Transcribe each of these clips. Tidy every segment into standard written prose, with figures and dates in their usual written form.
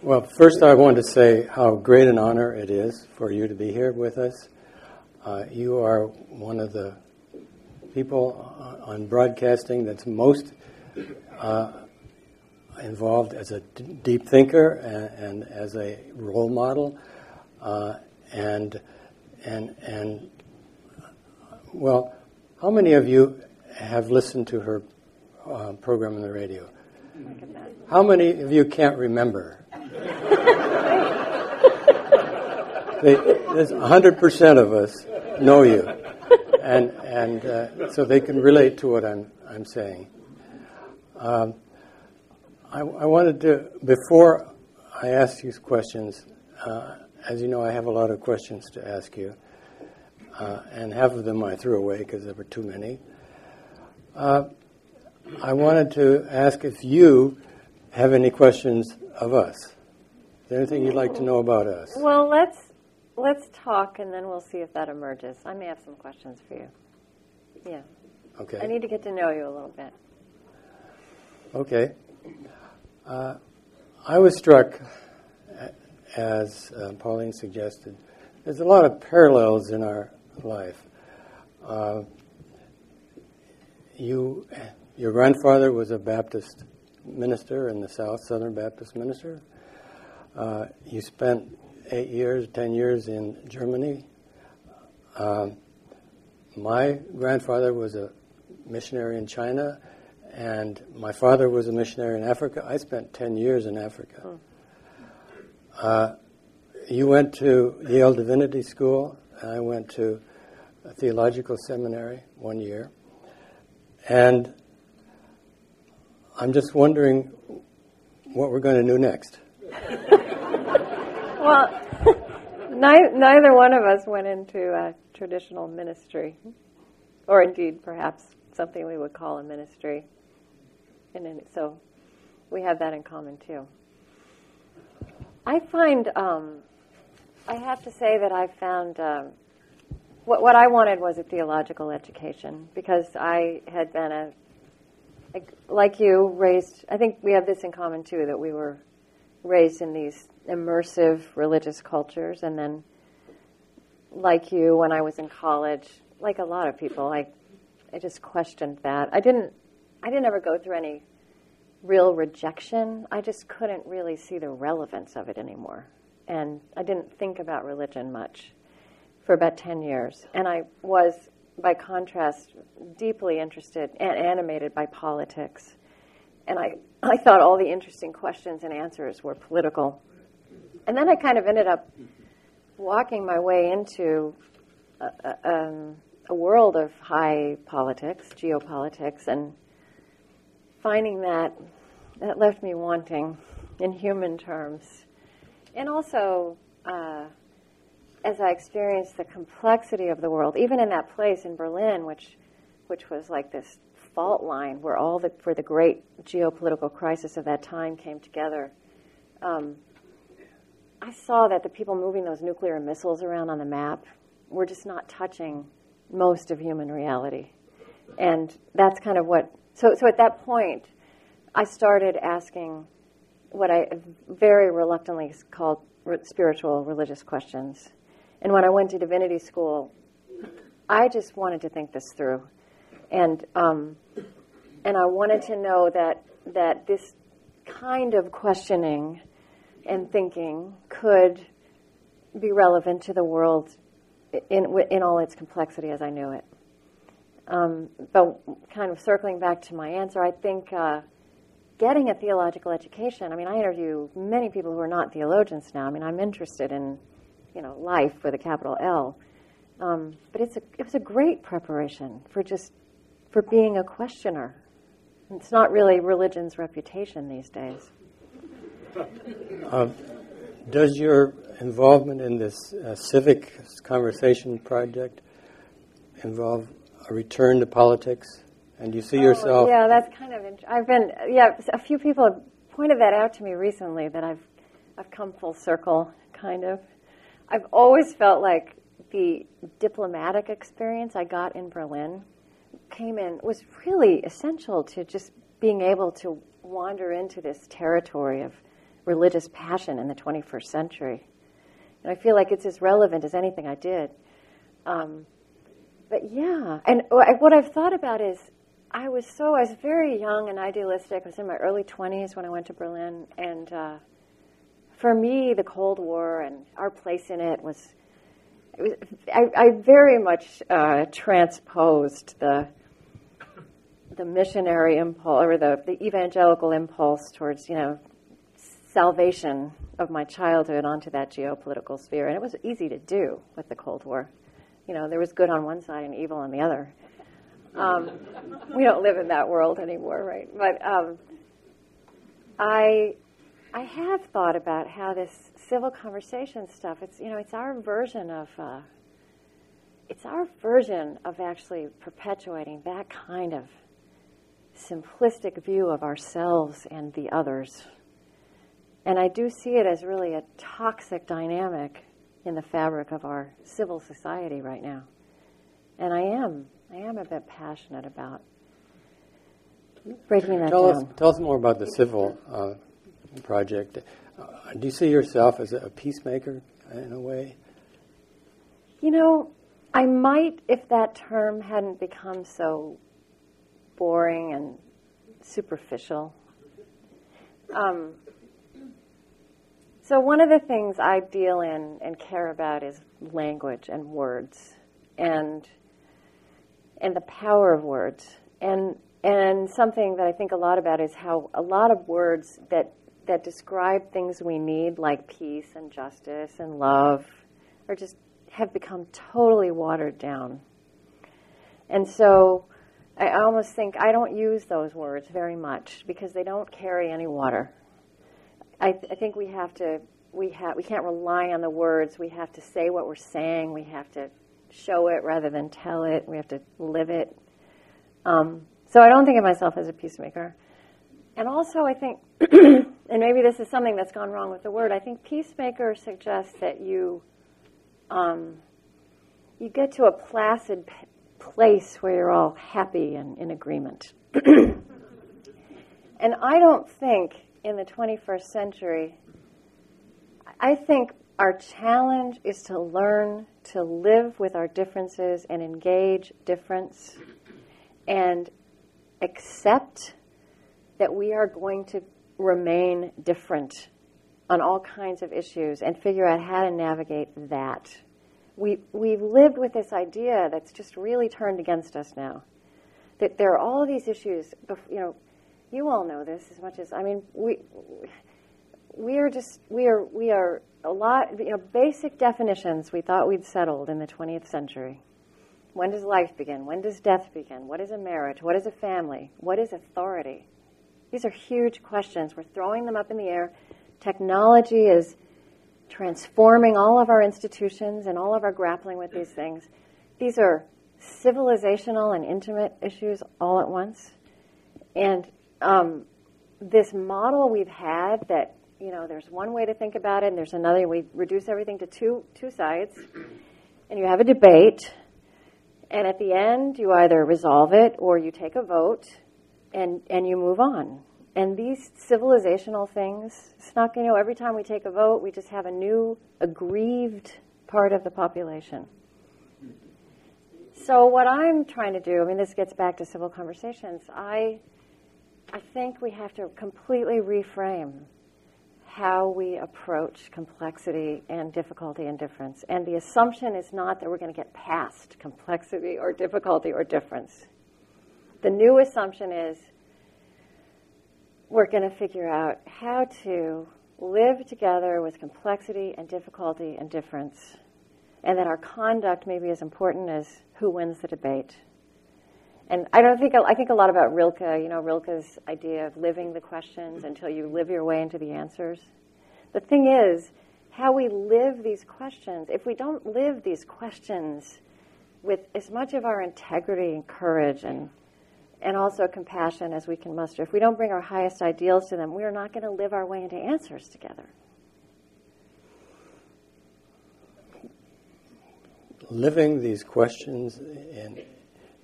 Well, first I want to say how great an honor it is for you to be here with us. You are one of the people on broadcasting that's most involved as a deep thinker and as a role model, and well, how many of you have listened to her program on the radio? How many of you can't remember? There's 100% of us know you, and so they can relate to what I'm saying. I wanted to, before I ask you questions, as you know, I have a lot of questions to ask you, and half of them I threw away because there were too many. I wanted to ask if you have any questions of us. Is there anything you'd like to know about us? Well, let's talk, and then we'll see if that emerges. I may have some questions for you. Yeah. Okay. I need to get to know you a little bit. Okay. I was struck, as Pauline suggested, there's a lot of parallels in our life. Your grandfather was a Baptist minister in the South, Southern Baptist minister. You spent 10 years in Germany. My grandfather was a missionary in China, and my father was a missionary in Africa. I spent 10 years in Africa. You went to Yale Divinity School, and I went to a theological seminary 1 year. And I'm just wondering what we're going to do next. Well, neither one of us went into a traditional ministry, or indeed perhaps something we would call a ministry. And so we have that in common too. I find, I have to say that I found, what I wanted was a theological education, because I had been like you, raised, I think we have this in common too, that we were raised in these immersive religious cultures, and then like you, when I was in college, like a lot of people, I just questioned that. I didn't ever go through any real rejection. I just couldn't really see the relevance of it anymore. And I didn't think about religion much for about 10 years. And I was, by contrast, deeply interested and animated by politics. And I thought all the interesting questions and answers were political. And then I kind of ended up walking my way into a world of high politics, geopolitics, and finding that left me wanting in human terms. And also, as I experienced the complexity of the world, even in that place in Berlin, which was like this fault line where where the great geopolitical crisis of that time came together, I saw that the people moving those nuclear missiles around on the map were just not touching most of human reality. And that's kind of what... So at that point, I started asking what I very reluctantly called spiritual religious questions. And when I went to divinity school, I just wanted to think this through. And I wanted to know that this kind of questioning and thinking could be relevant to the world in all its complexity as I knew it. But kind of circling back to my answer, I think getting a theological education, I mean, I interview many people who are not theologians now. I mean, I'm interested in, life with a capital L. But it was a great preparation for being a questioner. It's not really religion's reputation these days. Does your involvement in this civic conversation project involve a return to politics? And you see yourself... Yeah, that's kind of... a few people have pointed that out to me recently, that I've come full circle, kind of. I've always felt like the diplomatic experience I got in Berlin was really essential to just being able to wander into this territory of religious passion in the 21st century. And I feel like it's as relevant as anything I did. But yeah, and what I've thought about is I was very young and idealistic. I was in my early 20s when I went to Berlin. And for me, the Cold War and our place in it was I very much transposed the missionary impulse or the evangelical impulse towards, salvation of my childhood onto that geopolitical sphere. And it was easy to do with the Cold War. There was good on one side and evil on the other. We don't live in that world anymore, right? But I have thought about how this civil conversation stuff, it's our version of actually perpetuating that kind of simplistic view of ourselves and the others. And I do see it as really a toxic dynamic in the fabric of our civil society right now. And I am a bit passionate about breaking that down. Tell us more about the civil project. Do you see yourself as a peacemaker in a way? I might if that term hadn't become so boring and superficial. So one of the things I deal in and care about is language and words and the power of words. And something that I think a lot about is how a lot of words that describe things we need, like peace and justice and love, have become totally watered down. And so I almost think I don't use those words very much because they don't carry any water. I think we can't rely on the words. We have to say what we're saying. We have to show it rather than tell it. We have to live it. So I don't think of myself as a peacemaker. And also I think, and maybe this is something that's gone wrong with the word, I think peacemaker suggests that you get to a placid place where you're all happy and in agreement. And I don't think in the 21st century, I think our challenge is to learn to live with our differences and engage difference and accept that we are going to remain different on all kinds of issues and figure out how to navigate that. We've lived with this idea that's just really turned against us now. That there are all these issues, you all know this as much as, we are a lot, basic definitions we thought we'd settled in the 20th century. When does life begin? When does death begin? What is a marriage? What is a family? What is authority? These are huge questions. We're throwing them up in the air. Technology is transforming all of our institutions and all of our grappling with these things. These are civilizational and intimate issues all at once. And this model we've had that, there's one way to think about it and there's another. We reduce everything to two sides. And you have a debate. And at the end, you either resolve it or you take a vote and you move on. And these civilizational things, it's not, every time we take a vote, we just have a new aggrieved part of the population. So what I'm trying to do, this gets back to civil conversations, I think we have to completely reframe how we approach complexity and difficulty and difference. And the assumption is not that we're going to get past complexity or difficulty or difference. The new assumption is we're going to figure out how to live together with complexity and difficulty and difference, and that our conduct may be as important as who wins the debate. And I think a lot about Rilke, Rilke's idea of living the questions until you live your way into the answers. The thing is, how we live these questions, if we don't live these questions with as much of our integrity and courage and also compassion as we can muster, if we don't bring our highest ideals to them, we are not going to live our way into answers together. Living these questions in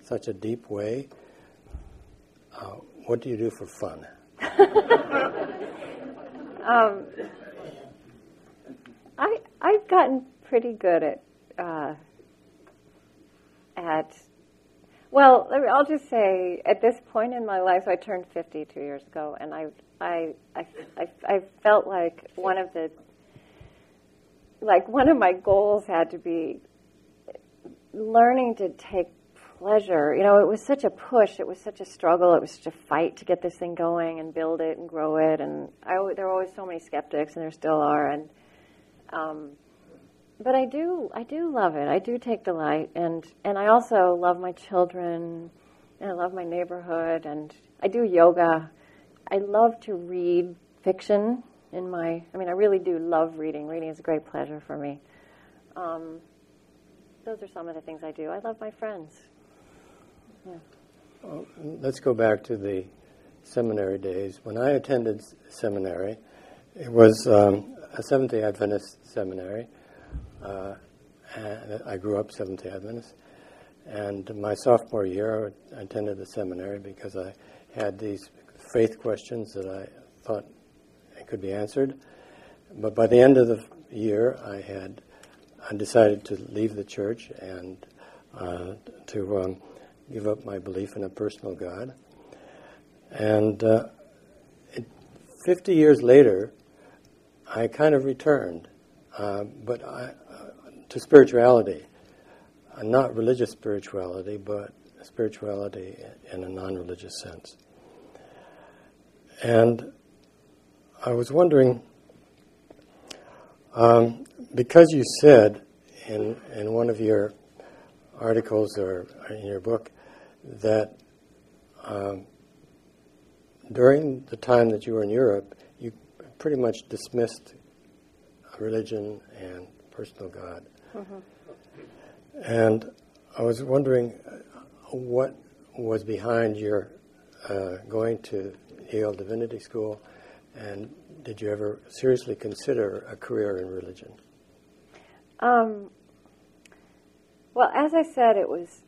such a deep way, what do you do for fun? I've gotten pretty good well, I'll just say at this point in my life, I turned 50 2 years ago, and I felt like one of my goals had to be learning to take pleasure. You know, it was such a push, it was such a struggle, it was such a fight to get this thing going and build it and grow it, and there were always so many skeptics, and there still are, and but I do love it. I do take delight, and I also love my children, and I love my neighborhood, and I do yoga. I love to read fiction I really do love reading. Reading is a great pleasure for me. Those are some of the things I do. I love my friends. Yeah. Well, let's go back to the seminary days. When I attended seminary, it was a Seventh-day Adventist seminary. And I grew up Seventh-day Adventist. And my sophomore year, I attended the seminary because I had these faith questions that I thought could be answered. But by the end of the year, I decided to leave the church and to give up my belief in a personal God. And 50 years later, I kind of returned, but to spirituality, not religious spirituality, but spirituality in a non-religious sense. And I was wondering, because you said in one of your articles or in your book that during the time that you were in Europe, you pretty much dismissed religion and personal God. Mm-hmm. And I was wondering what was behind your going to Yale Divinity School, and did you ever seriously consider a career in religion? Well, as I said, it was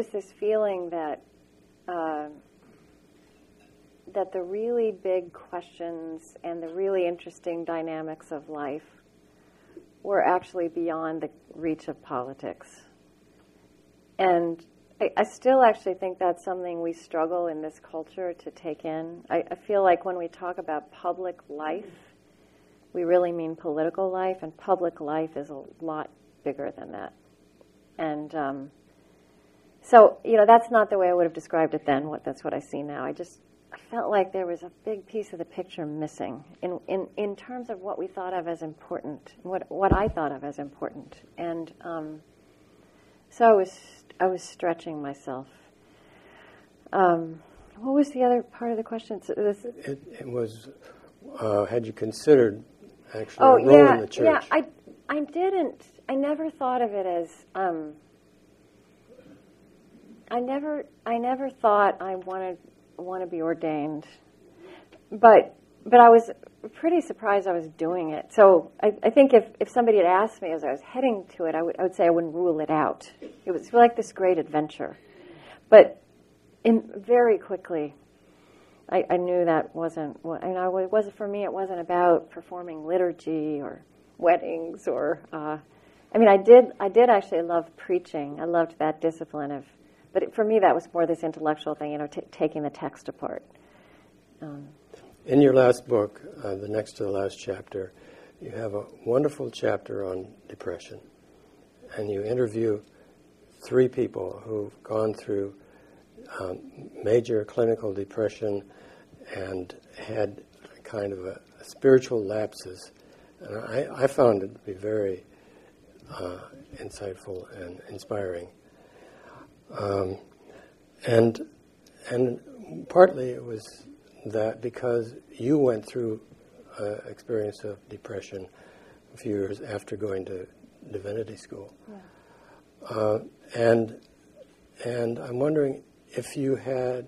this feeling that that the really big questions and the really interesting dynamics of life were actually beyond the reach of politics. And I still actually think that's something we struggle in this culture to take in. I feel like when we talk about public life, we really mean political life, and public life is a lot bigger than that. And so, that's not the way I would have described it then. That's what I see now. I felt like there was a big piece of the picture missing in terms of what we thought of as important, what I thought of as important. And so I was stretching myself. What was the other part of the question? So it was, had you considered actually a role in the church? Yeah, I didn't. I never thought of it as. I never thought I want to be ordained, but I was pretty surprised I was doing it. So I think if somebody had asked me as I was heading to it, I would say I wouldn't rule it out. It was like this great adventure, but very quickly, I knew that wasn't what. It wasn't for me. It wasn't about performing liturgy or weddings or. I did actually love preaching. I loved that discipline of. But for me, that was more this intellectual thing, taking the text apart. In your last book, the next to the last chapter, you have a wonderful chapter on depression. And you interview 3 people who've gone through major clinical depression and had kind of a spiritual lapses. And I found it to be very insightful and inspiring. And partly it was that because you went through experience of depression a few years after going to divinity school. Yeah. And I'm wondering if you have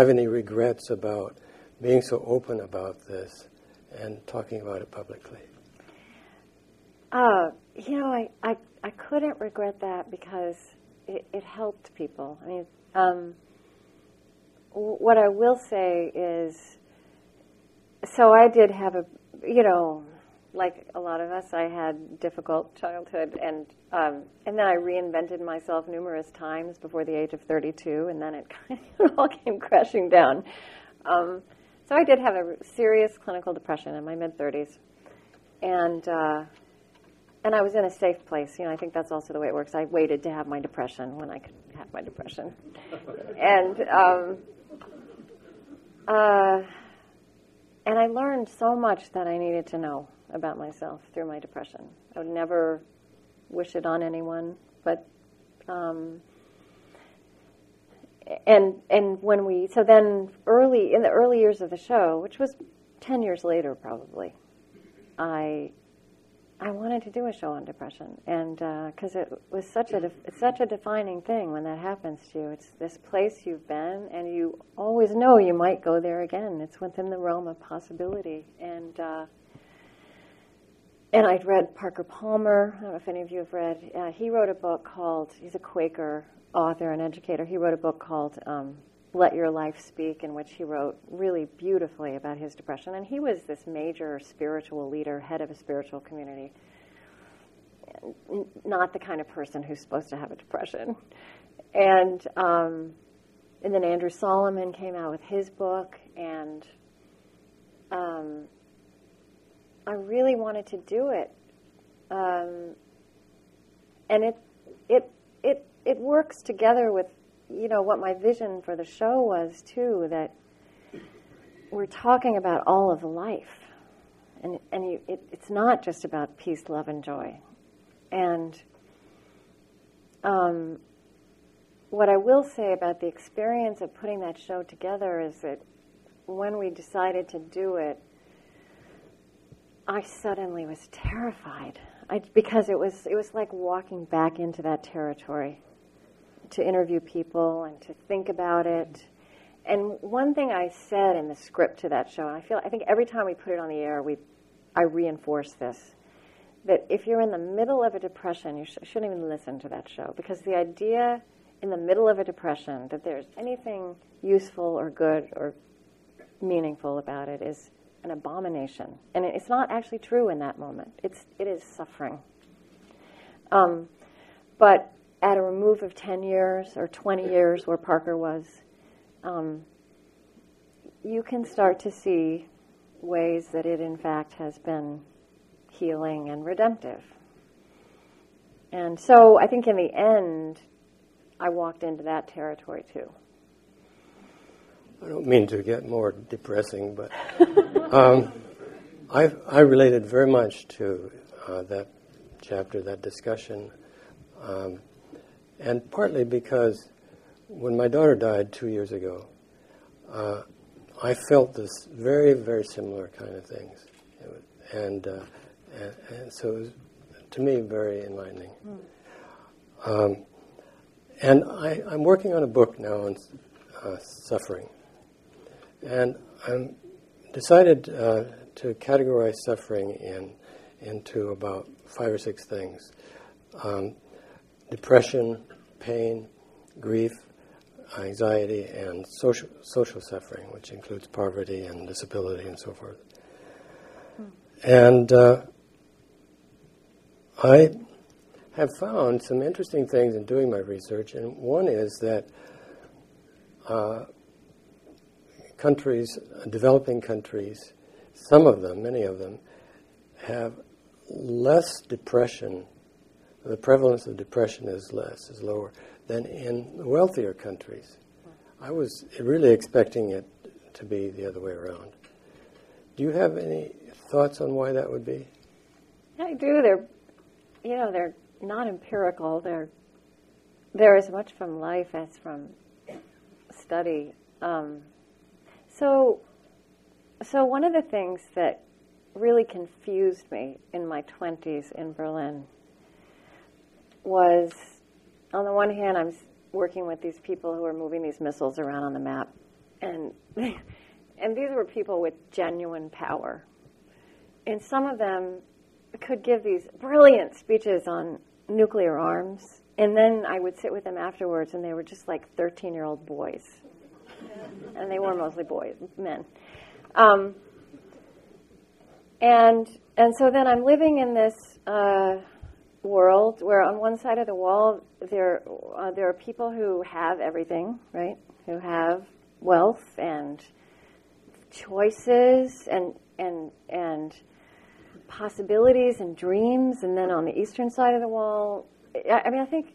any regrets about being so open about this and talking about it publicly. I couldn't regret that because it helped people. I mean, what I will say is, so I did have like a lot of us, I had difficult childhood, and then I reinvented myself numerous times before the age of 32, and then it kind of all came crashing down. So I did have a serious clinical depression in my mid-30s, and I was in a safe place. I think that's also the way it works. I waited to have my depression when I could have my depression, and I learned so much that I needed to know about myself through my depression. I would never wish it on anyone, but and when then in the early years of the show, which was 10 years later probably, I wanted to do a show on depression, and because it was it's such a defining thing when that happens to you. It's this place you've been, and you always know you might go there again. It's within the realm of possibility, and I'd read Parker Palmer. I don't know if any of you have read. He wrote a book called, he's a Quaker author and educator. He wrote a book called Let Your Life Speak, in which he wrote really beautifully about his depression. And he was this major spiritual leader, head of a spiritual community. Not the kind of person who's supposed to have a depression. And then Andrew Solomon came out with his book, and I really wanted to do it, and it works together with what my vision for the show was too. That we're talking about all of life, and it's not just about peace, love, and joy. And what I will say about the experience of putting that show together is that when we decided to do it, I suddenly was terrified because it was like walking back into that territory to interview people and to think about it. And one thing I said in the script to that show, and I think every time we put it on the air, I reinforce this, that if you're in the middle of a depression, you shouldn't even listen to that show, because the idea in the middle of a depression that there's anything useful or good or meaningful about it is an abomination, and it's not actually true in that moment. It is suffering. But at a remove of 10 years or 20 years, where Parker was, you can start to see ways that it in fact has been healing and redemptive. And so I think in the end, I walked into that territory too. I don't mean to get more depressing, but I related very much to that chapter, that discussion, and partly because when my daughter died 2 years ago, I felt this very, very similar kind of things, and so it was, to me, very enlightening. And I'm working on a book now on suffering. And I decided to categorize suffering into about 5 or 6 things. Depression, pain, grief, anxiety, and social suffering, which includes poverty and disability and so forth. And I have found some interesting things in doing my research, and one is that developing countries, some of them, many of them, have less depression. The prevalence of depression is lower than in wealthier countries. I was really expecting it to be the other way around. Do you have any thoughts on why that would be? I do. They're not empirical. They're as much from life as from study. So one of the things that really confused me in my 20s in Berlin was, on the one hand, I'm working with these people who are moving these missiles around on the map, and these were people with genuine power. And some of them could give these brilliant speeches on nuclear arms, and then I would sit with them afterwards, and they were just like 13-year-old boys. And they were mostly men. And so then I'm living in this world where on one side of the wall there are people who have everything, right? Who have wealth and choices and possibilities and dreams. And then on the eastern side of the wall, I think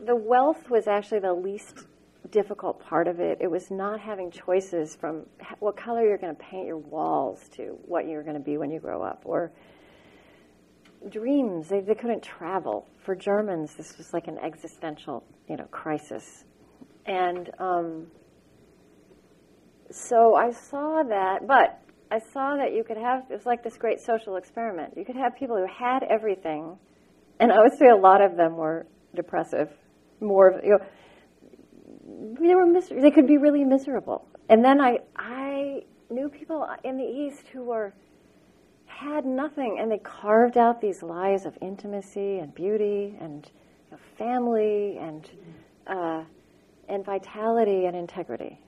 the wealth was actually the least difficult part of it. It was not having choices from what color you're going to paint your walls to what you're going to be when you grow up, or dreams. They couldn't travel. For Germans, this was like an existential, crisis. And so I saw that, but I saw that you could have, it was like this great social experiment. You could have people who had everything, and I would say a lot of them were depressive, more, they could be really miserable. And then I knew people in the East who had nothing, and they carved out these lives of intimacy and beauty and family and vitality and integrity.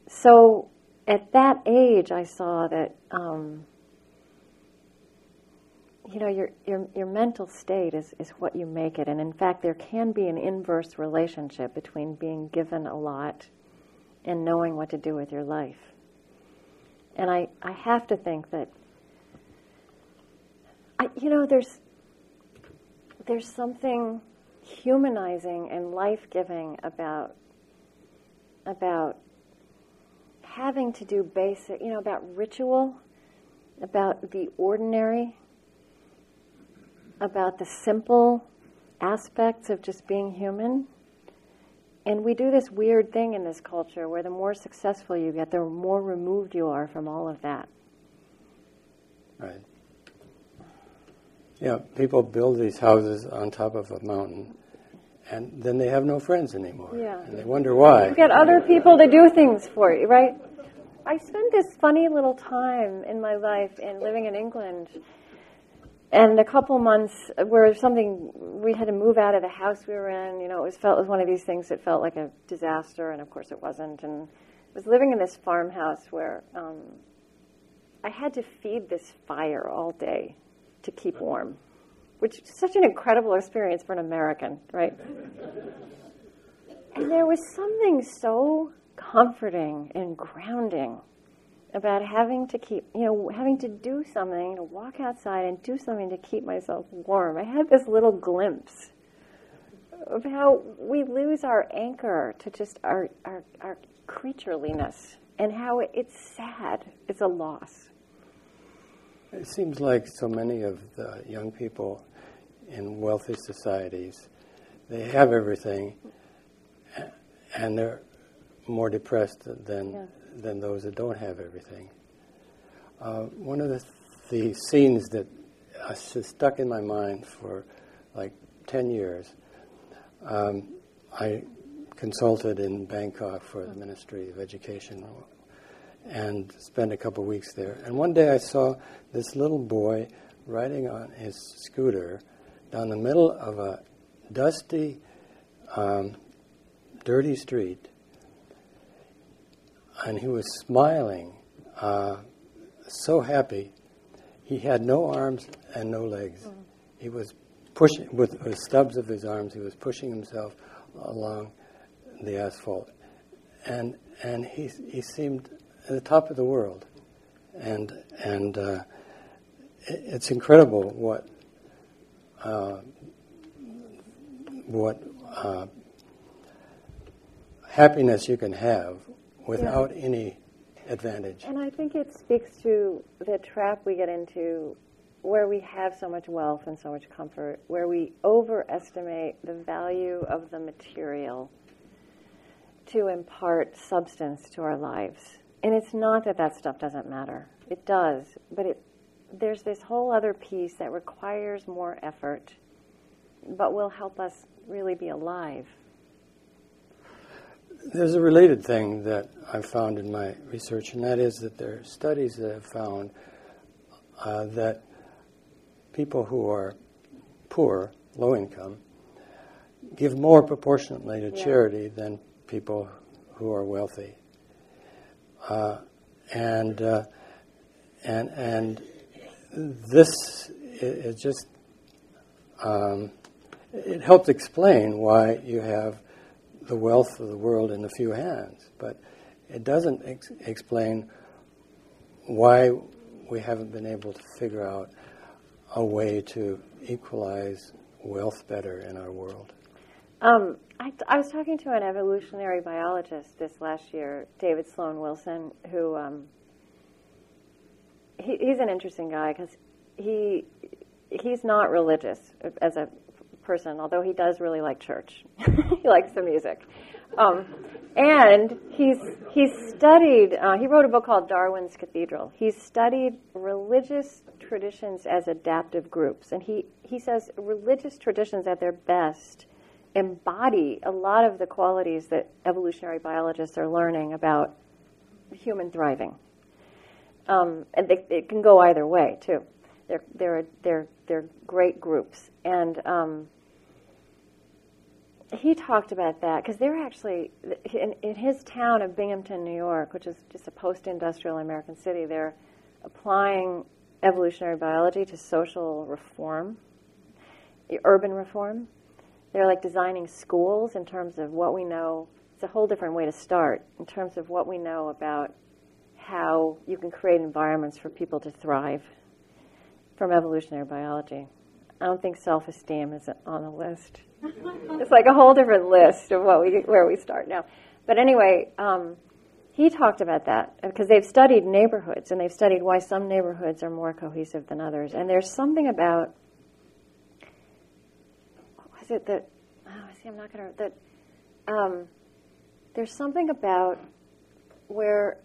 So at that age, I saw that your mental state is what you make it, and in fact, there can be an inverse relationship between being given a lot and knowing what to do with your life. And I have to think that there's something humanizing and life-giving about having to do basic, about ritual, about the ordinary, about the simple aspects of just being human. And we do this weird thing in this culture where the more successful you get, the more removed you are from all of that. Right. Yeah, people build these houses on top of a mountain, and then they have no friends anymore. Yeah. And they wonder why. You get other people to do things for you, right? I spent this funny little time in my life living in England, and a couple months where we had to move out of the house we were in. It was one of these things that felt like a disaster, and of course it wasn't. And I was living in this farmhouse where I had to feed this fire all day to keep warm, which is such an incredible experience for an American, right? And there was something so comforting and grounding about having to do something, to walk outside and do something to keep myself warm. I had this little glimpse of how we lose our anchor to just our creatureliness, and how it's sad. It's a loss. It seems like so many of the young people in wealthy societies, they have everything, and they're more depressed than those that don't have everything. One of the scenes that has stuck in my mind for like 10 years, I consulted in Bangkok for the Ministry of Education and spent a couple of weeks there. And one day I saw this little boy riding on his scooter down the middle of a dusty, dirty street, and he was smiling, so happy. He had no arms and no legs. He was pushing, with the stubs of his arms, he was pushing himself along the asphalt. And he seemed at the top of the world. And it's incredible what happiness you can have without any advantage. And I think it speaks to the trap we get into where we have so much wealth and so much comfort, where we overestimate the value of the material to impart substance to our lives. And it's not that stuff doesn't matter. It does. But there's this whole other piece that requires more effort, but will help us really be alive. There's a related thing that I've found in my research, and that is that there are studies that have found that people who are poor, low income, give more proportionately to charity than people who are wealthy. And this is just, it helps explain why you have the wealth of the world in a few hands, but it doesn't explain why we haven't been able to figure out a way to equalize wealth better in our world. I was talking to an evolutionary biologist this last year, David Sloan Wilson, who he's an interesting guy because he's not religious as a person, although he does really like church. He likes the music. And he's studied, he wrote a book called Darwin's Cathedral. He's studied religious traditions as adaptive groups. And he says religious traditions at their best embody a lot of the qualities that evolutionary biologists are learning about human thriving. And it can go either way, too. They're great groups. And he talked about that because they're actually, in his town of Binghamton, New York, which is just a post-industrial American city, they're applying evolutionary biology to social reform, urban reform. They're like designing schools in terms of what we know. It's a whole different way to start in terms of what we know about how you can create environments for people to thrive from evolutionary biology. I don't think self-esteem is on the list. It's like a whole different list of where we start now. But anyway, he talked about that because they've studied neighborhoods and they've studied why some neighborhoods are more cohesive than others. And there's something about, what was it that, I'm not going to, that there's something about where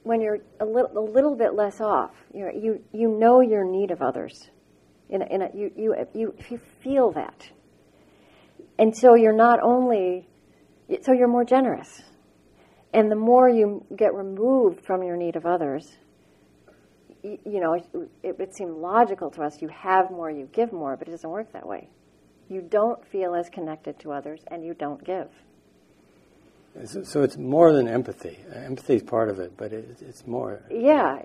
when you're a little bit less off, you know your need of others. You feel that. And so you're you're more generous. And the more you get removed from your need of others, it would seem logical to us, you have more, you give more, but it doesn't work that way. You don't feel as connected to others, and you don't give. So it's more than empathy. Empathy is part of it, but it's more. Yeah.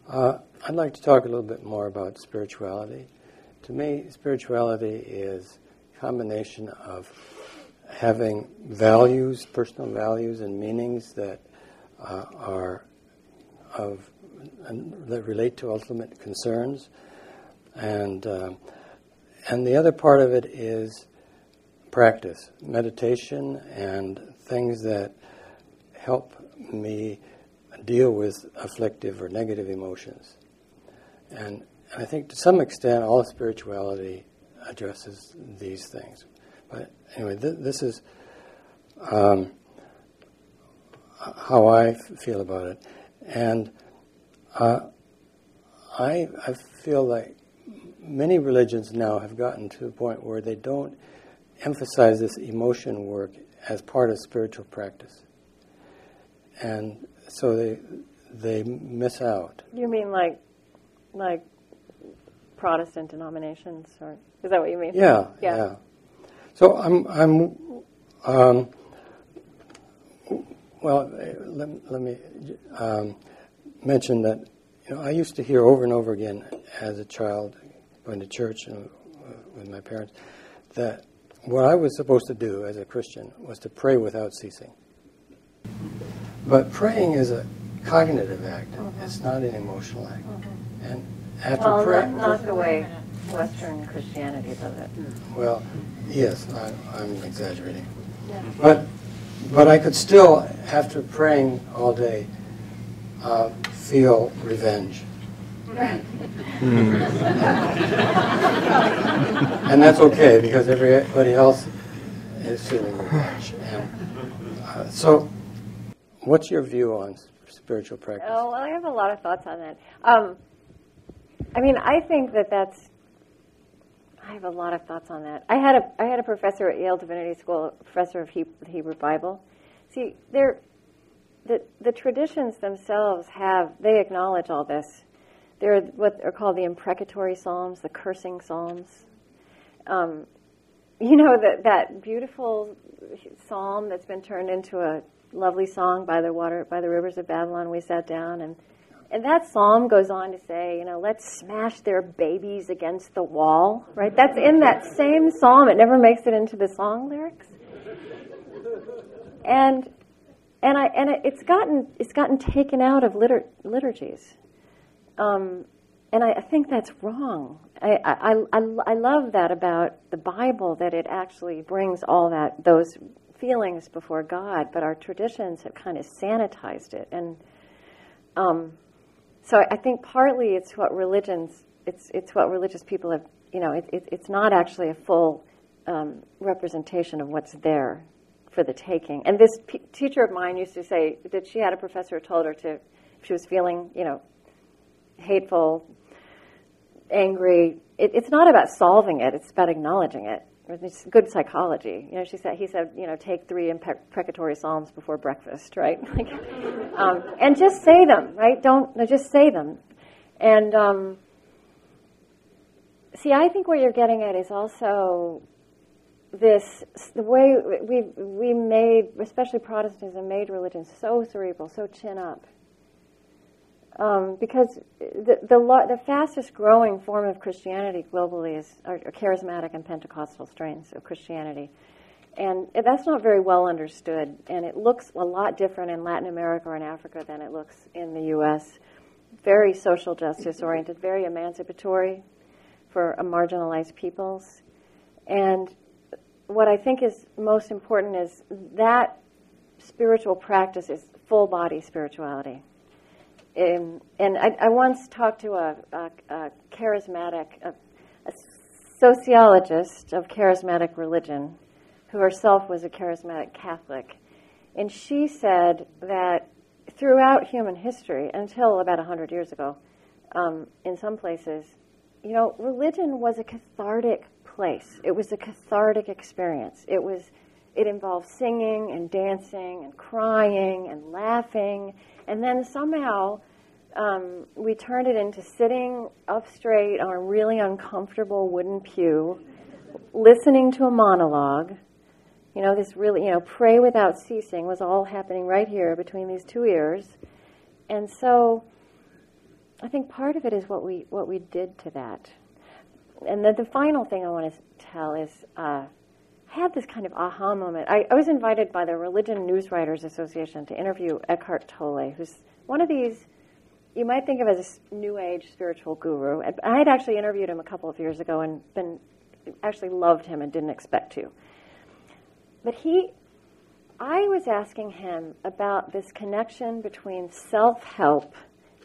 I'd like to talk a little bit more about spirituality. To me, spirituality is a combination of having values, personal values and meanings that that relate to ultimate concerns, and the other part of it is practice, meditation, and things that help me deal with afflictive or negative emotions. And I think to some extent all spirituality addresses these things. But anyway, this is how I feel about it. And I feel like many religions now have gotten to the point where they don't emphasize this emotion work as part of spiritual practice. And so they miss out. You mean like Protestant denominations, or is that what you mean? Yeah. So let me mention that I used to hear over and over again as a child going to church and with my parents that what I was supposed to do as a Christian was to pray without ceasing. But praying is a cognitive act. Mm-hmm. It's not an emotional act. Mm-hmm. And after praying... not the way Western Christianity does it. Well, yes, I'm exaggerating. Yeah. But I could still, after praying all day, feel revenge. And that's okay, because everybody else is feeling revenge. And so, what's your view on spiritual practice? Oh, well, I have a lot of thoughts on that. I think I have a lot of thoughts on that. I had a professor at Yale Divinity School, professor of Hebrew Bible. See, the traditions themselves they acknowledge all this. They're what are called the imprecatory psalms, the cursing psalms. That beautiful psalm that's been turned into a lovely song by the rivers of Babylon. We sat down and And that psalm goes on to say, let's smash their babies against the wall, right? That's in that same psalm. It never makes it into the song lyrics. And it's gotten taken out of liturgies. And I think that's wrong. I love that about the Bible, that it actually brings all those feelings before God, but our traditions have kind of sanitized it. And so I think partly it's what it's what religious people have, it's not actually a full representation of what's there for the taking. And this teacher of mine used to say that she had a professor who told her if she was feeling, hateful, angry, it's not about solving it, it's about acknowledging it. It's good psychology. He said, take 3 imprecatory psalms before breakfast, right? And just say them, right? Just say them. And see, I think what you're getting at is also the way we made, especially Protestantism, made religion so cerebral, so chin up. Because the fastest growing form of Christianity globally are charismatic and Pentecostal strains of Christianity. And that's not very well understood. And it looks a lot different in Latin America or in Africa than it looks in the U.S. Very social justice oriented, very emancipatory for marginalized peoples. And what I think is most important is that spiritual practice is full body spirituality. And I once talked to a charismatic, a sociologist of charismatic religion, who herself was a charismatic Catholic, and she said that throughout human history, until about 100 years ago, in some places, religion was a cathartic place. It was a cathartic experience. It involved singing and dancing and crying and laughing. And then somehow we turned it into sitting up straight on a really uncomfortable wooden pew, listening to a monologue. This really, pray without ceasing was all happening right here between these 2 ears. And so I think part of it is what we did to that. And the final thing I want to tell is I had this kind of aha moment. I was invited by the Religion News Writers Association to interview Eckhart Tolle, who's one of these you might think of as a New Age spiritual guru. I had actually interviewed him a couple of years ago and actually loved him and didn't expect to. But I was asking him about this connection between self-help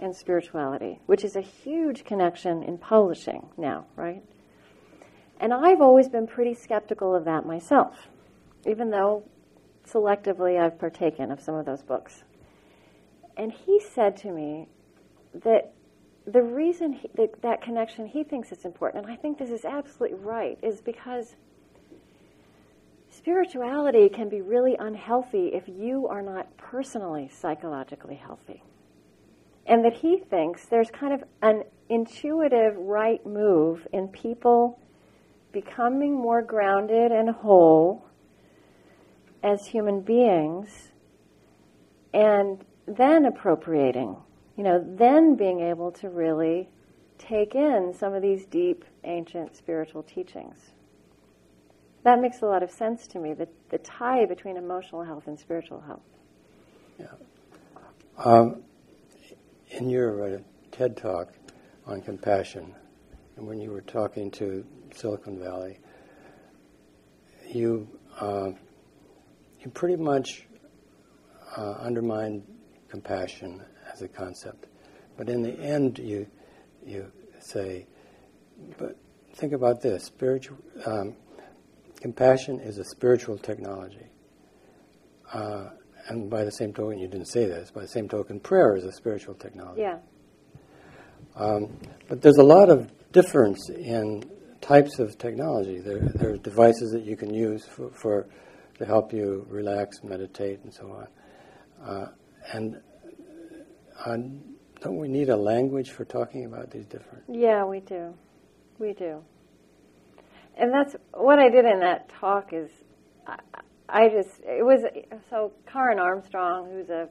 and spirituality, which is a huge connection in publishing now, right? And I've always been pretty skeptical of that myself, even though selectively I've partaken of some of those books. And he said to me that the reason that connection, he thinks it's important, and I think this is absolutely right, is because spirituality can be really unhealthy if you are not personally psychologically healthy. And that he thinks there's kind of an intuitive right move in people becoming more grounded and whole as human beings, and then appropriating, then being able to really take in some of these deep, ancient spiritual teachings. That makes a lot of sense to me, the tie between emotional health and spiritual health. Yeah. In your TED Talk on compassion, and when you were talking to Silicon Valley, you pretty much undermined compassion as a concept. But in the end, you say, but think about this, compassion is a spiritual technology. And by the same token, you didn't say this, by the same token, prayer is a spiritual technology. Yeah. But there's a lot of difference in types of technology. There are devices that you can use to help you relax, meditate, and so on. And don't we need a language for talking about these different? Yeah, we do. We do. And that's what I did in that talk is so Karen Armstrong, who's a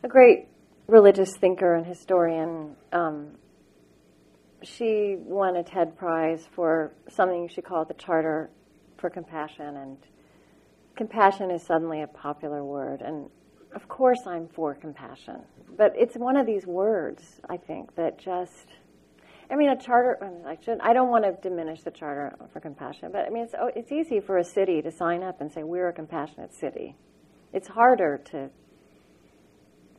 great religious thinker and historian. She won a TED Prize for something she called the Charter for Compassion, and compassion is suddenly a popular word, and of course I'm for compassion, but it's one of these words, I think, that just, a charter, I don't want to diminish the Charter for Compassion, but it's easy for a city to sign up and say, we're a compassionate city. It's harder to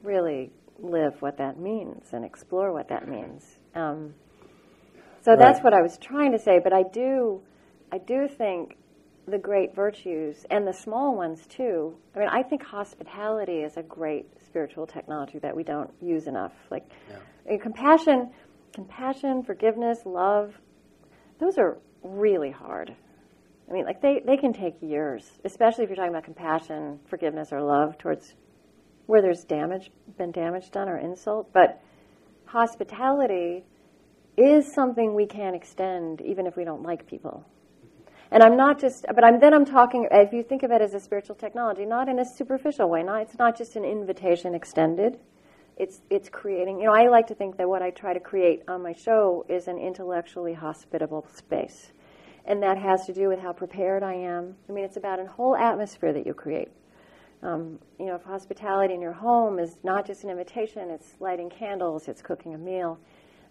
really live what that means and explore what that means. So right. That's what I was trying to say, but I do think the great virtues, and the small ones too. I think hospitality is a great spiritual technology that we don't use enough. Compassion, forgiveness, love, those are really hard. They can take years, especially if you're talking about compassion, forgiveness, or love towards where there's been damage done or insult. But hospitality is something we can extend even if we don't like people. And I'm talking, if you think of it as a spiritual technology, not in a superficial way. It's not just an invitation extended. It's creating, I like to think that what I try to create on my show is an intellectually hospitable space. And that has to do with how prepared I am. It's about a whole atmosphere that you create. If hospitality in your home is not just an invitation, it's lighting candles, it's cooking a meal.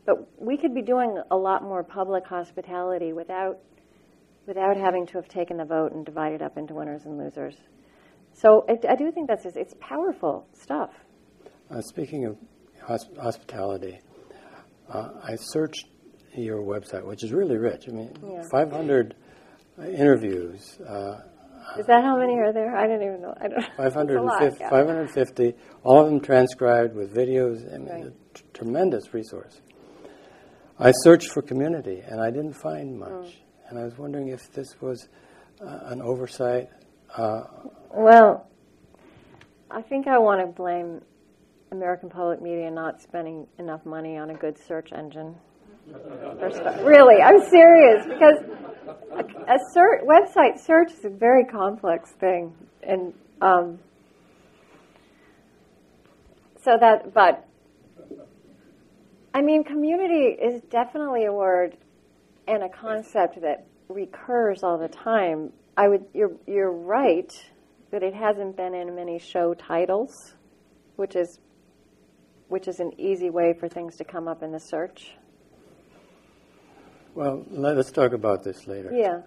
But we could be doing a lot more public hospitality without having to have taken the vote and divided up into winners and losers. So I do think it's powerful stuff. Speaking of hospitality, I searched your website, which is really rich. 500 interviews. Is that how many are there? I didn't even know. 550, all of them transcribed with videos. Right. A tremendous resource. I searched for community, and I didn't find much. And I was wondering if this was an oversight. Well, I think I want to blame American public media not spending enough money on a good search engine. Really, I'm serious, because a website search is a very complex thing, and community is definitely a word and a concept that recurs all the time. You're right that it hasn't been in many show titles, which is an easy way for things to come up in the search. Well, let's talk about this later. Yeah.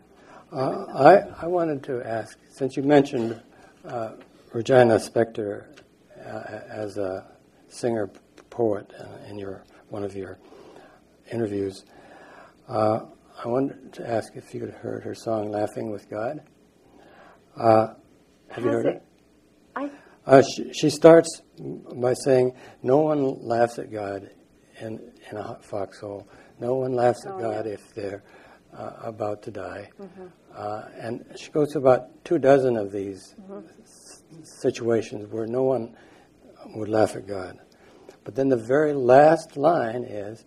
I wanted to ask, since you mentioned Regina Spektor as a singer-poet in one of your interviews, I wanted to ask if you had heard her song "Laughing with God." Have you heard it? She starts by saying, "No one laughs at God in a foxhole. No one laughs at God if they're about to die." Mm-hmm. And she goes to about 24 of these situations where no one would laugh at God. But then the very last line is,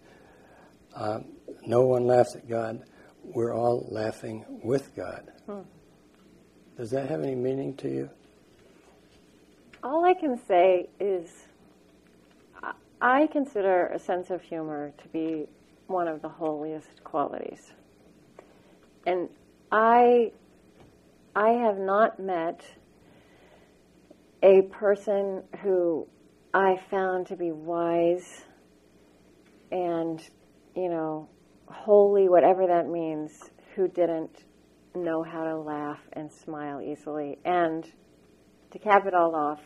"No one laughs at God. We're all laughing with God." Does that have any meaning to you? All I can say is I consider a sense of humor to be one of the holiest qualities. And I have not met a person who I found to be wise and, holy, whatever that means, who didn't know how to laugh and smile easily. And to cap it all off,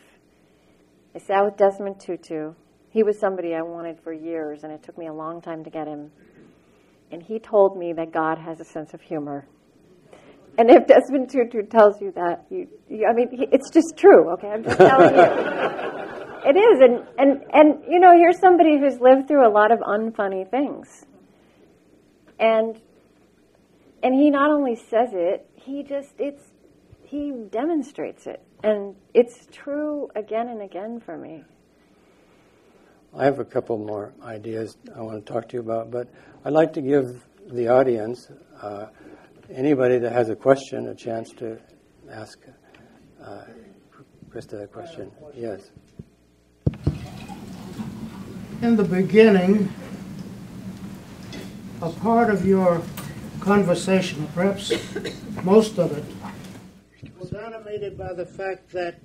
I sat with Desmond Tutu. He was somebody I wanted for years, and it took me a long time to get him. And he told me that God has a sense of humor. And if Desmond Tutu tells you that, it's just true, okay? I'm just telling you. It is, and here's somebody who's lived through a lot of unfunny things. And he not only says it, he demonstrates it. And it's true again and again for me. I have a couple more ideas I want to talk to you about, but I'd like to give the audience, anybody that has a question, a chance to ask Krista a question. Yes. In the beginning, a part of your conversation, perhaps most of it, was animated by the fact that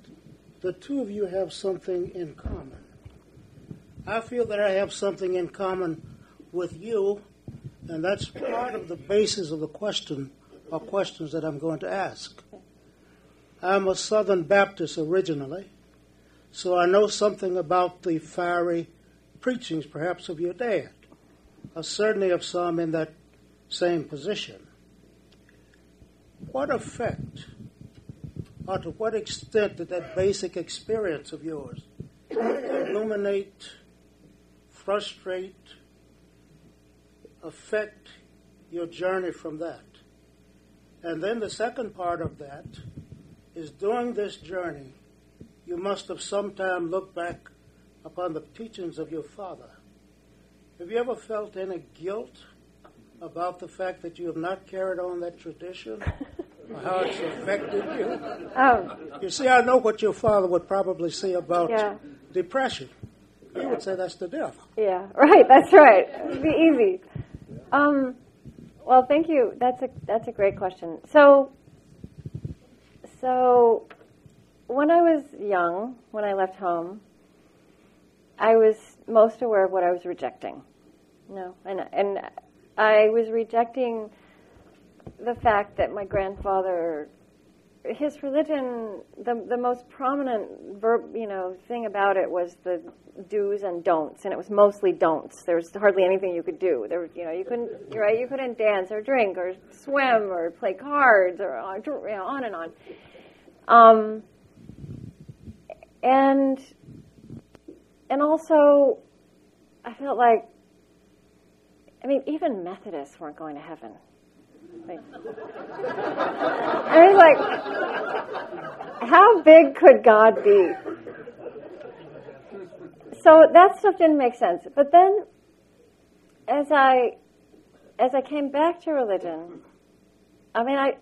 the two of you have something in common. I feel that I have something in common with you, and that's part of the basis of the question or questions that I'm going to ask. I'm a Southern Baptist originally, so I know something about the fiery preachings, perhaps, of your dad, certainly of some in that same position. What effect, or to what extent did that basic experience of yours illuminate, frustrate, affect your journey from that? And then the second part of that is, during this journey, you must have sometime looked back upon the teachings of your father. Have you ever felt any guilt about the fact that you have not carried on that tradition, or how it's affected you? Oh. You see, I know what your father would probably say about depression. He would say that's the devil. Yeah, right, that's right. It'd be easy. Well, thank you. That's a great question. So when I was young, when I left home, I was most aware of what I was rejecting. And I was rejecting the fact that my grandfather, his religion, the most prominent thing about it was the do's and don'ts, and it was mostly don'ts. There was hardly anything you could do. You couldn't dance or drink or swim or play cards or on and on. And also, I felt like, even Methodists weren't going to heaven. How big could God be? So that stuff didn't make sense. But then, as I came back to religion, I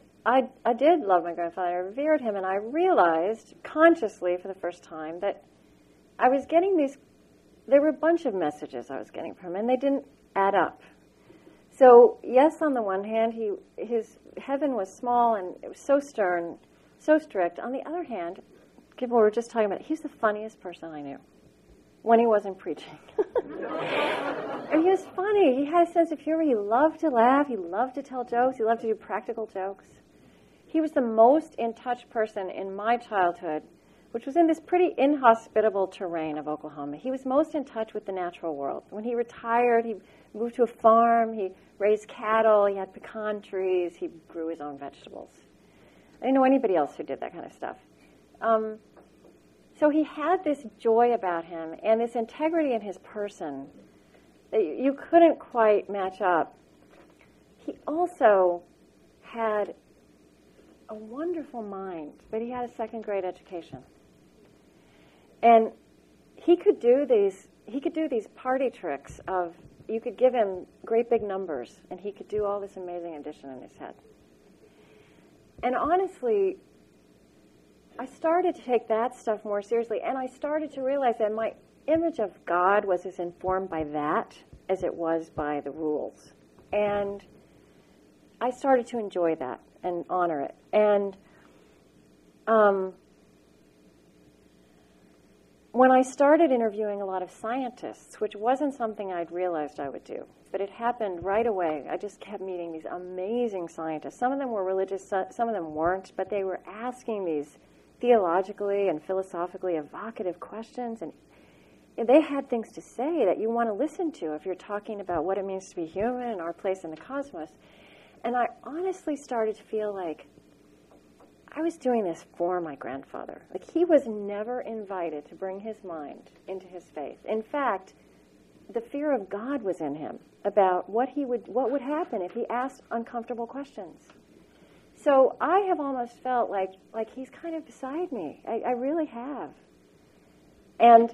did love my grandfather. I revered him, and I realized consciously for the first time that I was getting there were a bunch of messages I was getting from him, and they didn't add up. So, yes, on the one hand, his heaven was small and it was so stern, so strict. On the other hand, given what we were just talking about, he's the funniest person I knew when he wasn't preaching. And he was funny. He had a sense of humor. He loved to laugh. He loved to tell jokes. He loved to do practical jokes. He was the most in-touch person in my childhood, which was in this pretty inhospitable terrain of Oklahoma. He was most in touch with the natural world. When he retired, he moved to a farm. He raised cattle. He had pecan trees. He grew his own vegetables. I didn't know anybody else who did that kind of stuff. So he had this joy about him and this integrity in his person that you couldn't quite match up. He also had a wonderful mind, but he had a second-grade education. And he could do these party tricks of, you could give him great big numbers, and he could do all this amazing addition in his head. And honestly, I started to take that stuff more seriously, and I started to realize that my image of God was as informed by that as it was by the rules. And I started to enjoy that and honor it. And when I started interviewing a lot of scientists, which wasn't something I'd realized I would do, but it happened right away. I just kept meeting these amazing scientists. Some of them were religious, some of them weren't, but they were asking these theologically and philosophically evocative questions, and they had things to say that you want to listen to if you're talking about what it means to be human and our place in the cosmos. And I honestly started to feel like I was doing this for my grandfather. Like, he was never invited to bring his mind into his faith. In fact, the fear of God was in him about what would happen if he asked uncomfortable questions. So I have almost felt like he's kind of beside me. I really have. And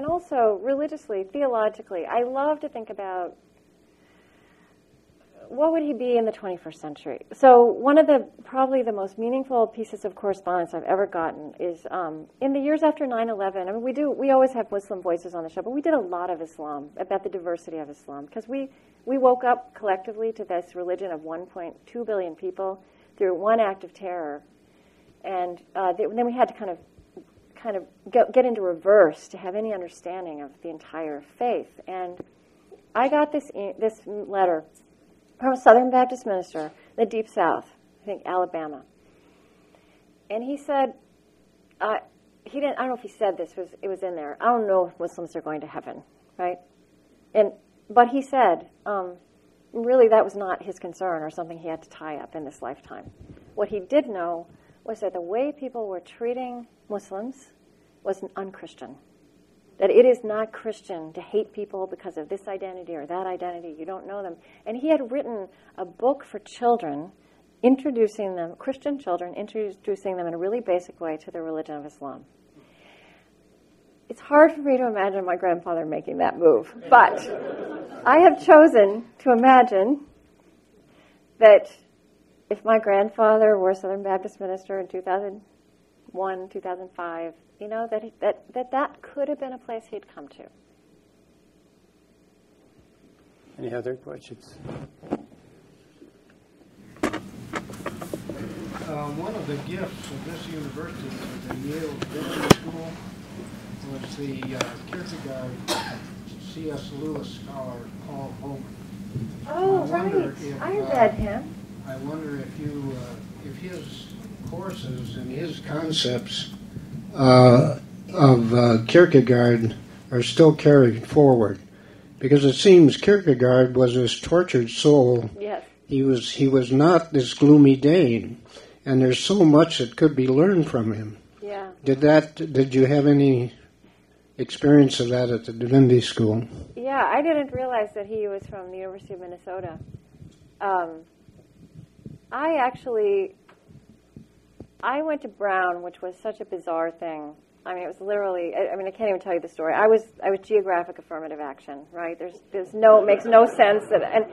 also religiously, theologically, I love to think about what would he be in the 21st century? So one of the probably the most meaningful pieces of correspondence I've ever gotten is in the years after 9/11. I mean, we always have Muslim voices on the show, but we did a lot of Islam, about the diversity of Islam, because we woke up collectively to this religion of 1.2 billion people through one act of terror, and then we had to kind of get into reverse to have any understanding of the entire faith. And I got this letter from a Southern Baptist minister, the Deep South, I think Alabama. And he said, he didn't. I don't know if he said this. It was in there. I don't know if Muslims are going to heaven, right? But he said, really, that was not his concern or something he had to tie up in this lifetime. What he did know was that the way people were treating Muslims was unchristian. That it is not Christian to hate people because of this identity or that identity. You don't know them. And he had written a book for children, introducing them, Christian children, introducing them in a really basic way to the religion of Islam. It's hard for me to imagine my grandfather making that move. But I have chosen to imagine that if my grandfather were a Southern Baptist minister in 2001, 2005, you know, that could have been a place he'd come to. Any other questions? One of the gifts of this university, the Yale Business School, was the Kierkegaard C.S. Lewis scholar, Paul Homer. Oh, right. I read him. I wonder if his courses and his concepts of Kierkegaard are still carried forward, because it seems Kierkegaard was this tortured soul. Yes. He was not this gloomy Dane, and there's so much that could be learned from him. Yeah. Did you have any experience of that at the Divinity School? Yeah, I didn't realize that he was from the University of Minnesota. I went to Brown, which was such a bizarre thing. I mean, it was literally, I can't even tell you the story. I was geographic affirmative action, right? It makes no sense. I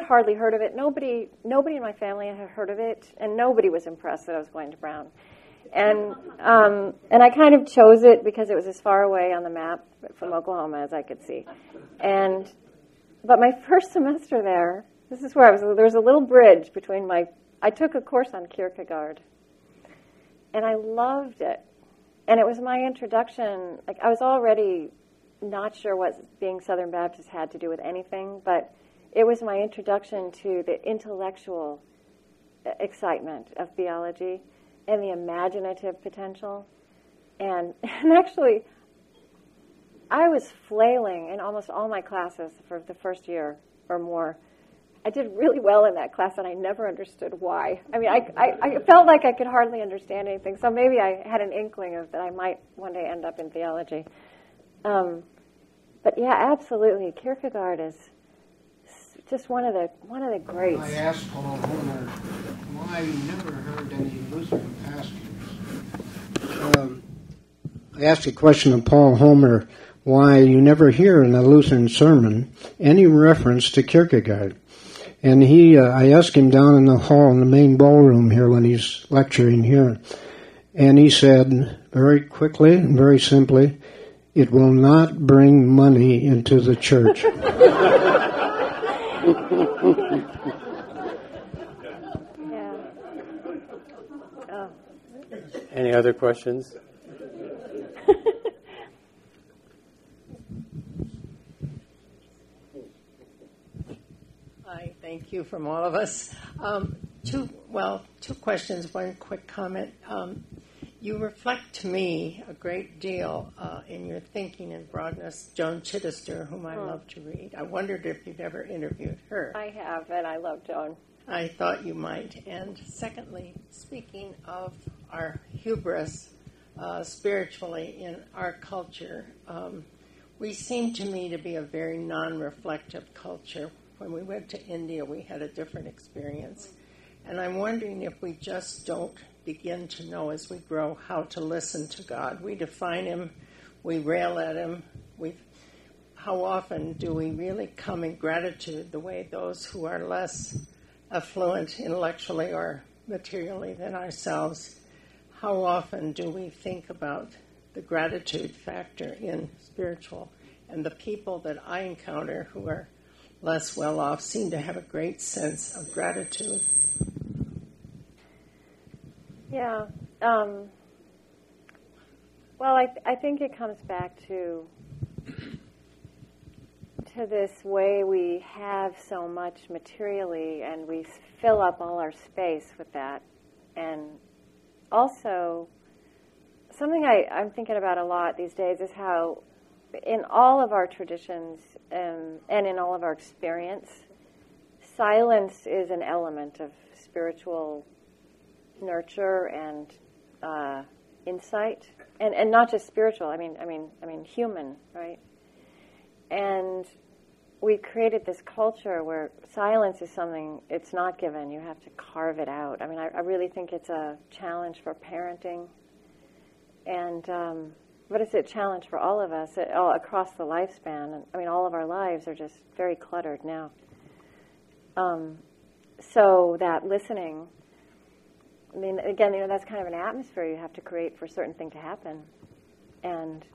hardly heard of it. Nobody in my family had heard of it, and nobody was impressed that I was going to Brown. And I kind of chose it because it was as far away on the map from Oklahoma as I could see. But my first semester there, this is where there was a little bridge between I took a course on Kierkegaard, and I loved it. And it was my introduction. Like, I was already not sure what being Southern Baptist had to do with anything, but it was my introduction to the intellectual excitement of theology and the imaginative potential. And actually, I was flailing in almost all my classes for the first year or more. I did really well in that class, and I never understood why. I mean, I felt like I could hardly understand anything, so maybe I had an inkling of that I might one day end up in theology. But yeah, absolutely, Kierkegaard is just one of the greats. I asked Paul Homer why you never heard any Lutheran pastors. I asked a question of Paul Homer why you never hear in a Lutheran sermon any reference to Kierkegaard. And I asked him down in the hall in the main ballroom here when he's lecturing here. And he said very quickly and very simply, "It will not bring money into the church." Yeah. Oh. Any other questions? Thank you from all of us. Two questions, one quick comment. You reflect to me a great deal in your thinking and broadness. Joan Chittister, whom I love to read. I wondered if you'd ever interviewed her. I have, and I love Joan. I thought you might. And secondly, speaking of our hubris spiritually in our culture, we seem to me to be a very non-reflective culture. When we went to India, we had a different experience. And I'm wondering if we just don't begin to know as we grow how to listen to God. We define him, we rail at him. how often do we really come in gratitude the way those who are less affluent intellectually or materially than ourselves, how often do we think about the gratitude factor in spiritual? And the people that I encounter who are less well off seem to have a great sense of gratitude. Yeah. Well, I think it comes back to this way we have so much materially, and we fill up all our space with that. And also, something I'm thinking about a lot these days is how in all of our traditions and in all of our experience, silence is an element of spiritual nurture and insight, and not just spiritual. I mean human, right? And we created this culture where silence is something, it's not given. You have to carve it out. I mean, I really think it's a challenge for parenting, and but it's a challenge for all of us all across the lifespan. And I mean, all of our lives are just very cluttered now. So that listening, I mean, again, that's kind of an atmosphere you have to create for a certain thing to happen, and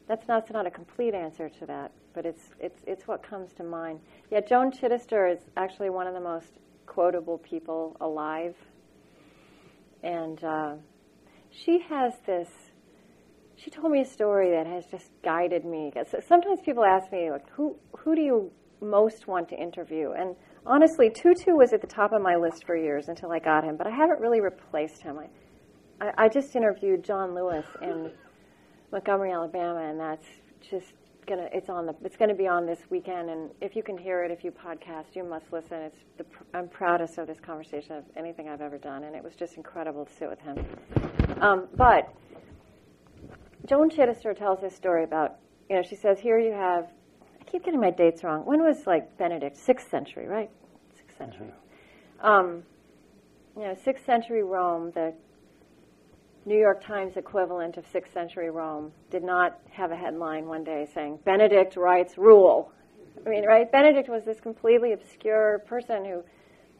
that's not a complete answer to that, but it's what comes to mind. Yeah, Joan Chittister is actually one of the most quotable people alive, and she has this. She told me a story that has just guided me. Sometimes people ask me, like, who do you most want to interview? And honestly, Tutu was at the top of my list for years until I got him, but I haven't really replaced him. I just interviewed John Lewis in Montgomery, Alabama, and that's just it's gonna be on this weekend. And if you can hear it, if you podcast, you must listen. I'm proudest of this conversation of anything I've ever done, and it was just incredible to sit with him. But Joan Chittister tells this story about, she says, here you have, I keep getting my dates wrong. When was Benedict? 6th century, right? 6th century. 6th century Rome, the New York Times equivalent of 6th century Rome, did not have a headline one day saying, Benedict writes rule. I mean, right? Benedict was this completely obscure person who,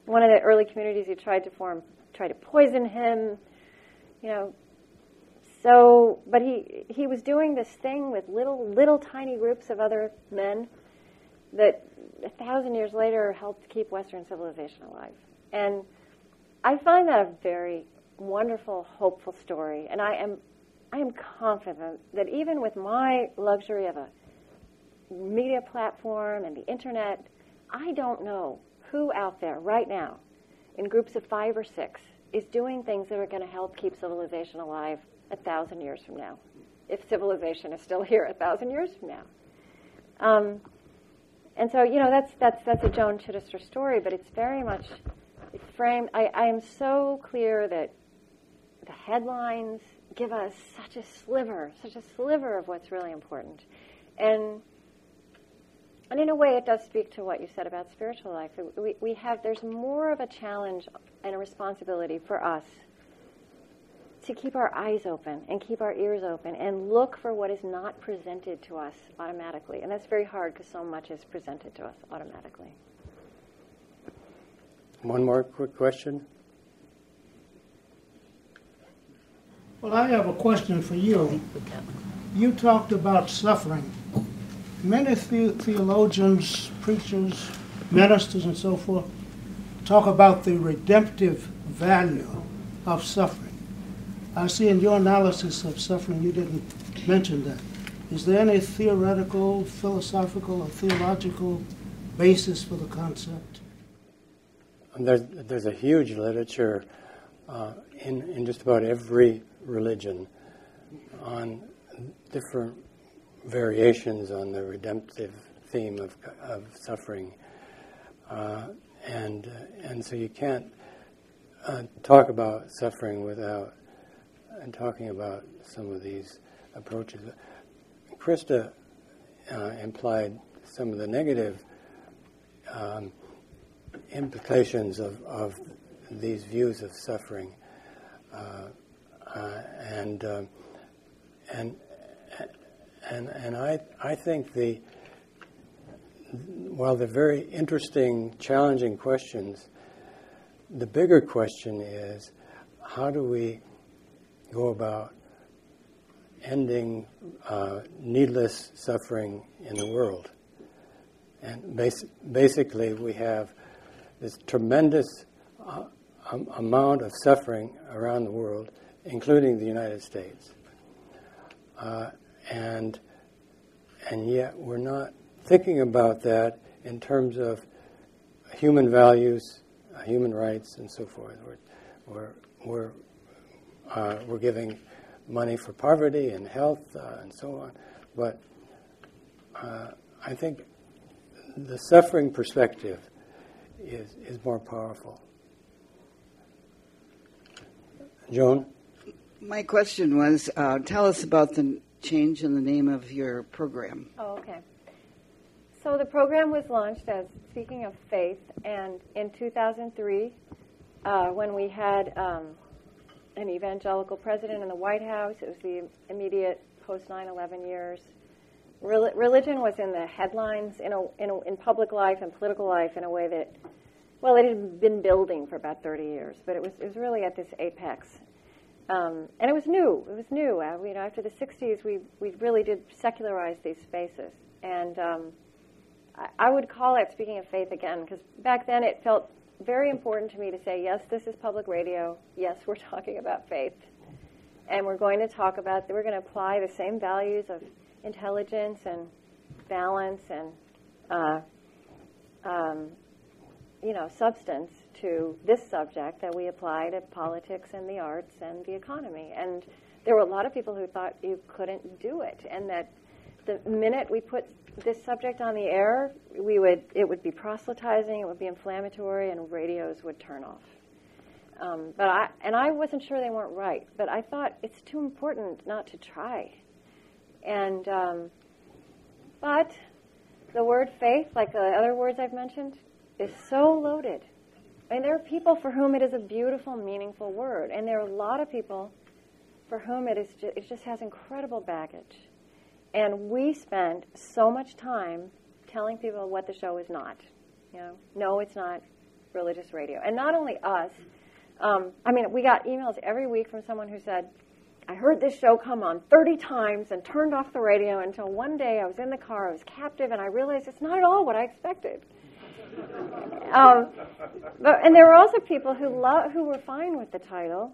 one of the early communities he tried to form, tried to poison him, So, but he was doing this thing with little tiny groups of other men that 1,000 years later helped keep Western civilization alive. And I find that a very wonderful, hopeful story. And I am confident that even with my luxury of a media platform and the internet, I don't know who out there right now, in groups of 5 or 6, is doing things that are going to help keep civilization alive 1,000 years from now, if civilization is still here 1,000 years from now. And so, that's a Joan Chittister story, but it's very much framed. I am so clear that the headlines give us such a sliver of what's really important. And in a way, it does speak to what you said about spiritual life. There's more of a challenge and a responsibility for us to keep our eyes open and keep our ears open and look for what is not presented to us automatically. And that's very hard because so much is presented to us automatically. One more quick question. Well, I have a question for you. You talked about suffering. Many theologians, preachers, ministers, and so forth talk about the redemptive value of suffering. I see in your analysis of suffering you didn't mention that. Is there any theoretical, philosophical, or theological basis for the concept? There's a huge literature in just about every religion on different variations on the redemptive theme of suffering, and so you can't talk about suffering without talking about some of these approaches. Krista implied some of the negative implications of these views of suffering, and I think while they're very interesting, challenging questions, the bigger question is, how do we go about ending needless suffering in the world? And basically, we have this tremendous amount of suffering around the world, including the United States. And yet we're not thinking about that in terms of human values, human rights, and so forth. We're giving money for poverty and health and so on. But I think the suffering perspective is more powerful. Joan? My question was, tell us about the change in the name of your program. Oh, okay. So the program was launched as Speaking of Faith, and in 2003, when we had an evangelical president in the White House, it was the immediate post 9/11 years. Religion was in the headlines in public life and political life in a way that, well, it had been building for about 30 years, but it was really at this apex. And it was new. It was new. After the 60s, we really did secularize these spaces. And I would call it Speaking of Faith again, because back then it felt very important to me to say, yes, this is public radio. Yes, we're talking about faith. And we're going to apply the same values of intelligence and balance and substance to this subject that we apply to politics and the arts and the economy. And there were a lot of people who thought you couldn't do it, and that the minute we put this subject on the air, it would be proselytizing, it would be inflammatory, and radios would turn off. But I wasn't sure they weren't right, but I thought it's too important not to try. And but the word faith, like the other words I've mentioned, is so loaded. I mean, there are people for whom it is a beautiful, meaningful word, and there are a lot of people for whom it just has incredible baggage. And we spend so much time telling people what the show is not. No, it's not religious radio. And not only us. We got emails every week from someone who said, I heard this show come on 30 times and turned off the radio until one day I was in the car, I was captive, and I realized it's not at all what I expected. And there were also people who were fine with the title,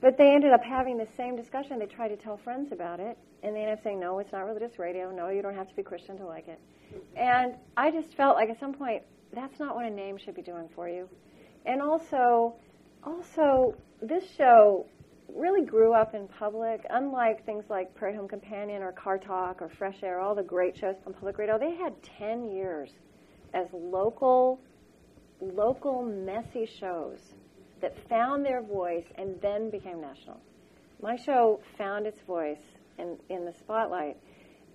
but they ended up having the same discussion. They tried to tell friends about it, and they ended up saying, no, it's not religious radio. No, you don't have to be Christian to like it. And I just felt like at some point, that's not what a name should be doing for you. And also, this show really grew up in public. Unlike things like Prairie Home Companion or Car Talk or Fresh Air, all the great shows on public radio, they had 10 years as local messy shows that found their voice and then became national. My show found its voice in the spotlight.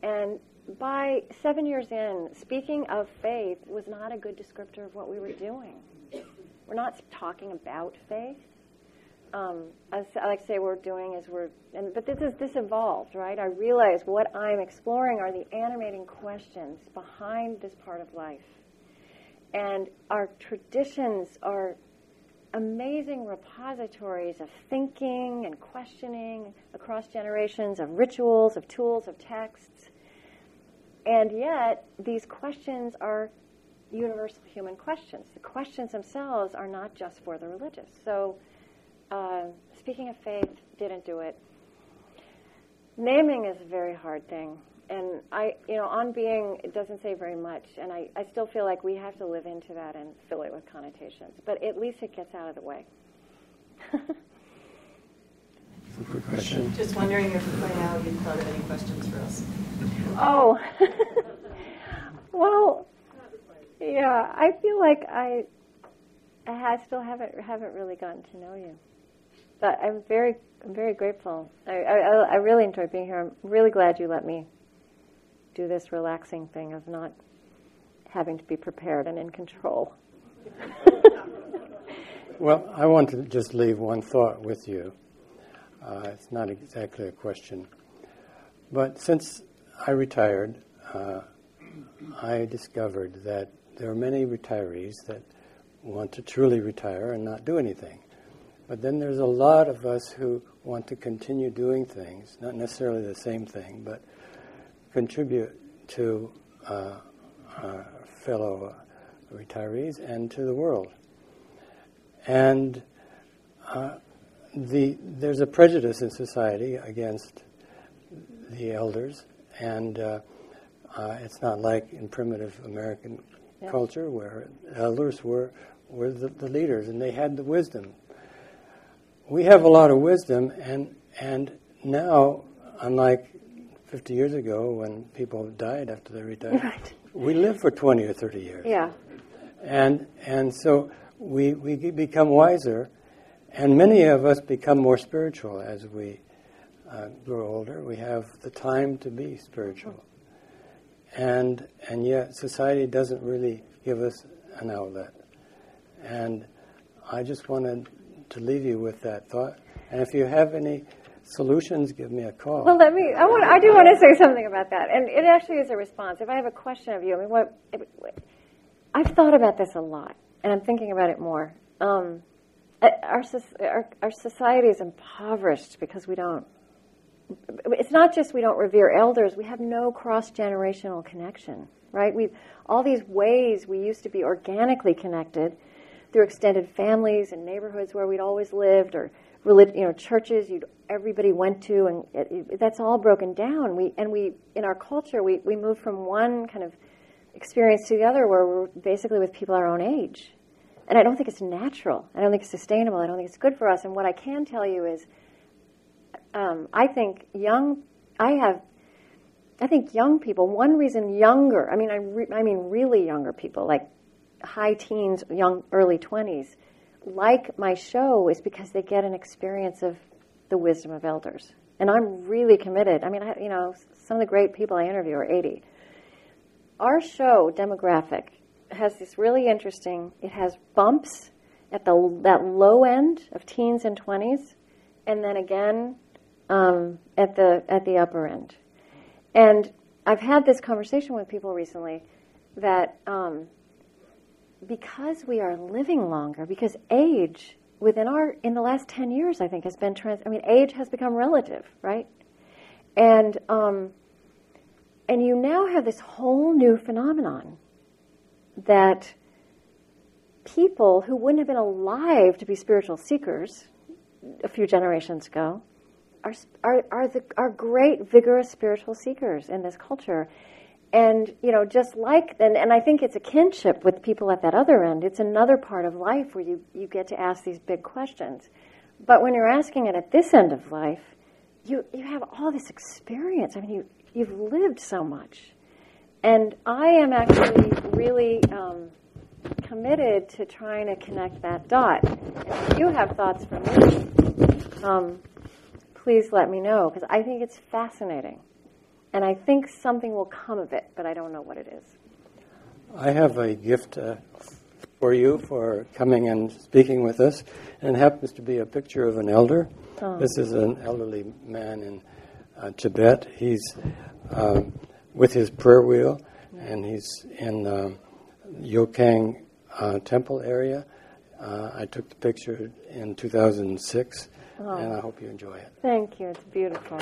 And by 7 years in, Speaking of Faith was not a good descriptor of what we were doing. We're not talking about faith. As I like to say, what we're doing is but this evolved, right? I realized what I'm exploring are the animating questions behind this part of life. And our traditions are amazing repositories of thinking and questioning across generations, of rituals, of tools, of texts. And yet, these questions are universal human questions. The questions themselves are not just for the religious. So, Speaking of Faith didn't do it. Naming is a very hard thing. And on being, it doesn't say very much. And I still feel like we have to live into that and fill it with connotations. But at least it gets out of the way. Super question. Just wondering if by now you've thought of any questions for us. Oh. Well, yeah, I feel like I still haven't really gotten to know you. But I'm very grateful. I really enjoyed being here. I'm really glad you let me do this relaxing thing of not having to be prepared and in control. Well, I want to just leave one thought with you. It's not exactly a question. But since I retired I discovered that there are many retirees that want to truly retire and not do anything. But then there's a lot of us who want to continue doing things, not necessarily the same thing, but contribute to our fellow retirees and to the world. And there's a prejudice in society against the elders, and it's not like in primitive American culture where elders were the leaders and they had the wisdom. We have a lot of wisdom, and now, unlike 50 years ago when people died after they retired, Right. we live for 20 or 30 years. Yeah. And so we become wiser, and many of us become more spiritual as we grow older. We have the time to be spiritual. And yet society doesn't really give us an outlet. And I just wanted to leave you with that thought. And if you have any solutions, give me a call. Well, I do want to say something about that. And it actually is a response. If I have a question of you, I've thought about this a lot, and I'm thinking about it more. Our society is impoverished because it's not just we don't revere elders, we have no cross-generational connection, right? All these ways we used to be organically connected through extended families and neighborhoods where we'd always lived, or churches everybody went to, and that's all broken down. We in our culture we moved from one kind of experience to the other where we're basically with people our own age. And I don't think it's natural. I don't think it's sustainable. I don't think it's good for us. And what I can tell you is I think young people, one reason younger, I mean really younger people, like high teens, early 20s, like my show is because they get an experience of the wisdom of elders. And I'm really committed. I mean, some of the great people I interview are 80. Our show, demographic, has this really interesting, it has bumps at that low end of teens and 20s, and then again at the upper end. And I've had this conversation with people recently that because we are living longer, because age in the last 10 years, I think, has been age has become relative, right? And you now have this whole new phenomenon that people who wouldn't have been alive to be spiritual seekers a few generations ago are great, vigorous spiritual seekers in this culture. And, just like, and I think it's a kinship with people at that other end. It's another part of life where you get to ask these big questions. But when you're asking it at this end of life, you have all this experience. I mean, you've lived so much. And I am actually really committed to trying to connect that dot. If you have thoughts for me, please let me know, because I think it's fascinating. And I think something will come of it, but I don't know what it is. I have a gift for you for coming and speaking with us, and it happens to be a picture of an elder. Oh. This is an elderly man in Tippett. He's with his prayer wheel, and he's in Yokang temple area. I took the picture in 2006, and I hope you enjoy it. Thank you. It's beautiful.